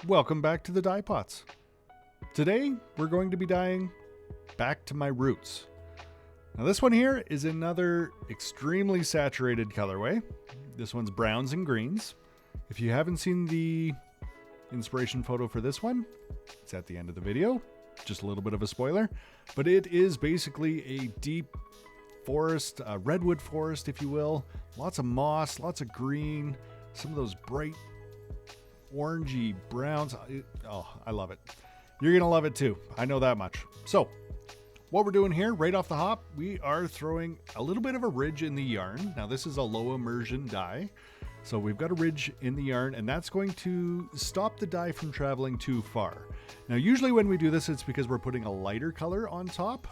Welcome back to the dye pots. Today we're going to be dyeing back to my roots. Now this one here is another extremely saturated colorway. This one's browns and greens. If you haven't seen the inspiration photo for this one, it's at the end of the video. Just a little bit of a spoiler, but it is basically a deep forest, a redwood forest if you will. Lots of moss, lots of green, some of those bright orangey browns. Oh, I love it. You're gonna love it too. I know that much. So what we're doing here right off the hop, we are throwing a little bit of a ridge in the yarn. Now this is a low immersion dye. So we've got a ridge in the yarn and that's going to stop the dye from traveling too far. Now usually when we do this, it's because we're putting a lighter color on top,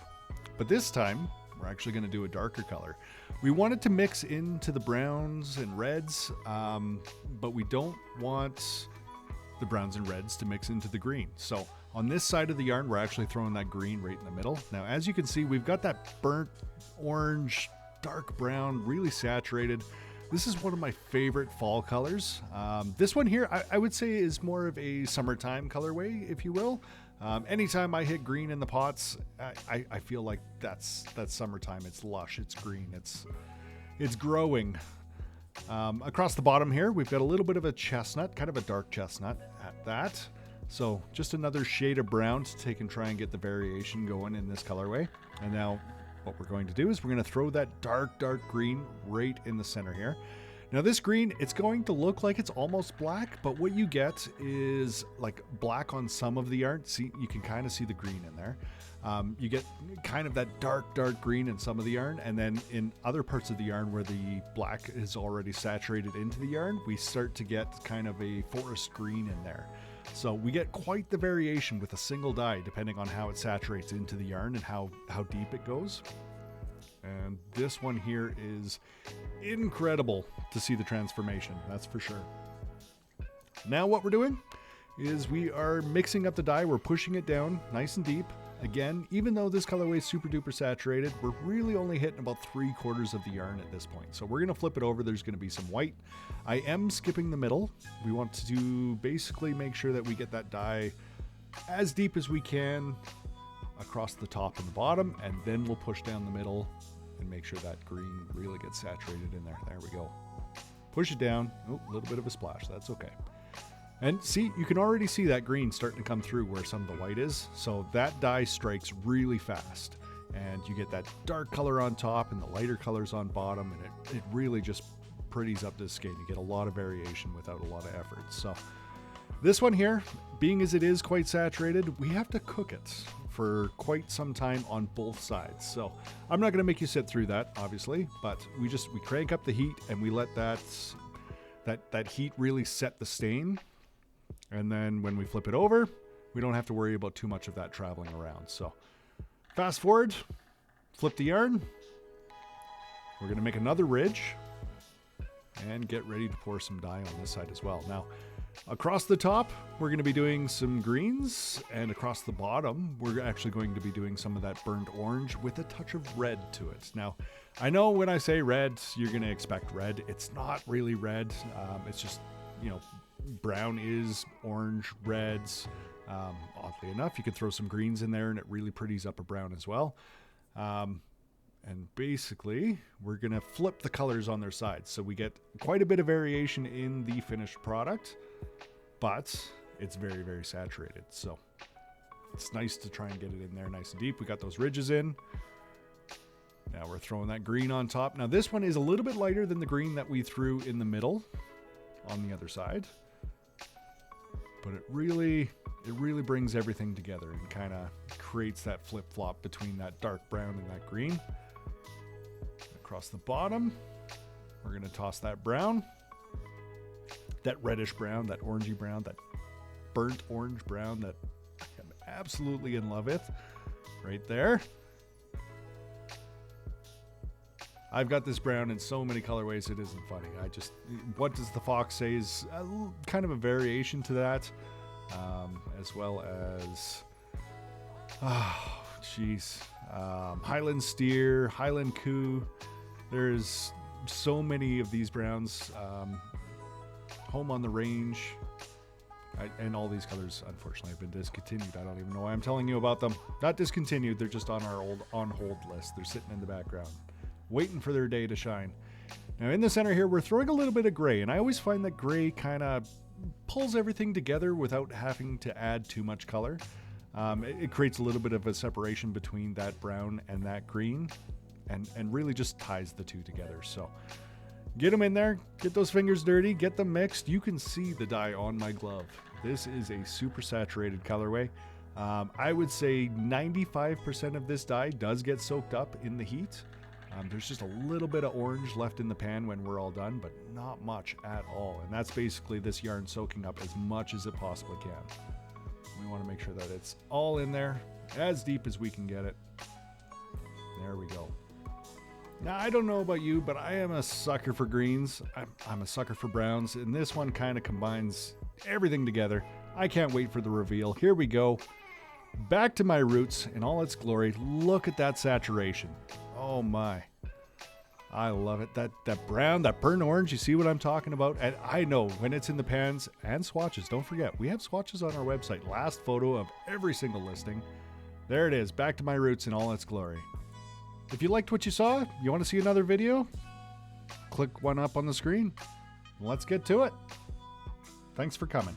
but this time we're actually going to do a darker color. We want it to mix into the browns and reds, but we don't want the browns and reds to mix into the green. So on this side of the yarn, we're actually throwing that green right in the middle. Now, as you can see, we've got that burnt orange, dark brown, really saturated. This is one of my favorite fall colors. This one here, I would say is more of a summertime colorway, if you will. Anytime I hit green in the pots, I feel like that's summertime. It's lush, it's green, it's growing. Across the bottom here, we've got a little bit of a chestnut, kind of a dark chestnut at that. So just another shade of brown to take and try and get the variation going in this colorway. And now what we're going to do is we're going to throw that dark green right in the center here. Now this green, it's going to look like it's almost black, but what you get is like black on some of the yarn. See, you can kind of see the green in there. You get kind of that dark green in some of the yarn, and then in other parts of the yarn where the black is already saturated into the yarn, we start to get kind of a forest green in there. So we get quite the variation with a single dye depending on how it saturates into the yarn and how deep it goes. And this one here is incredible to see the transformation, that's for sure. Now what we're doing is we are mixing up the dye. We're pushing it down nice and deep. Again, even though this colorway is super duper saturated, we're really only hitting about 3/4 of the yarn at this point. So we're going to flip it over. There's going to be some white. I am skipping the middle. We want to basically make sure that we get that dye as deep as we can across the top and the bottom, and then we'll push down the middle and make sure that green really gets saturated in there. There we go. Push it down. Oh, a little bit of a splash. That's okay. And see, you can already see that green starting to come through where some of the white is. So that dye strikes really fast. And you get that dark color on top and the lighter colors on bottom. And it really just pretties up this skein. You get a lot of variation without a lot of effort. So this one here, being as it is quite saturated, we have to cook it for quite some time on both sides. So I'm not going to make you sit through that, obviously, but we crank up the heat and we let that heat really set the stain. And then when we flip it over, we don't have to worry about too much of that traveling around. So fast forward, flip the yarn. We're going to make another ridge and get ready to pour some dye on this side as well. Now, across the top, we're going to be doing some greens, and across the bottom, we're actually going to be doing some of that burnt orange with a touch of red to it. Now, I know when I say red, you're going to expect red. It's not really red. It's just, brown is orange, reds. Oddly enough, you could throw some greens in there and it really pretties up a brown as well. And basically, we're going to flip the colors on their sides. So we get quite a bit of variation in the finished product, but it's very, very saturated. So it's nice to try and get it in there nice and deep. We got those ridges in. Now we're throwing that green on top. Now this one is a little bit lighter than the green that we threw in the middle on the other side. But it really brings everything together and kind of creates that flip-flop between that dark brown and that green. Across the bottom, we're going to toss that brown, that reddish brown, that orangey brown, that burnt orange brown that I'm absolutely in love with right there. I've got this brown in so many colorways, it isn't funny. What does the fox say is kind of a variation to that, as well as, Highland Steer, Highland Coo. There's so many of these browns. Home on the Range. And all these colors, unfortunately, have been discontinued. I don't even know why I'm telling you about them. Not discontinued, they're just on our old on-hold list. They're sitting in the background, waiting for their day to shine. Now in the center here, we're throwing a little bit of gray, and I always find that gray kind of pulls everything together without having to add too much color. It creates a little bit of a separation between that brown and that green, and really just ties the two together. So get them in there, get those fingers dirty, get them mixed. You can see the dye on my glove. This is a super saturated colorway. I would say 95% of this dye does get soaked up in the heat. There's just a little bit of orange left in the pan when we're all done, but not much at all. And that's basically this yarn soaking up as much as it possibly can. We want to make sure that it's all in there, as deep as we can get it. There we go. Now, I don't know about you, but I am a sucker for greens. I'm a sucker for browns, and this one kind of combines everything together. I can't wait for the reveal. Here we go. Back to my roots in all its glory. Look at that saturation. Oh my. I love it. That brown, that burnt orange, you see what I'm talking about? And I know when it's in the pans and swatches, don't forget, we have swatches on our website. Last photo of every single listing. There it is, back to my roots in all its glory. If you liked what you saw, you want to see another video? Click one up on the screen. Let's get to it. Thanks for coming.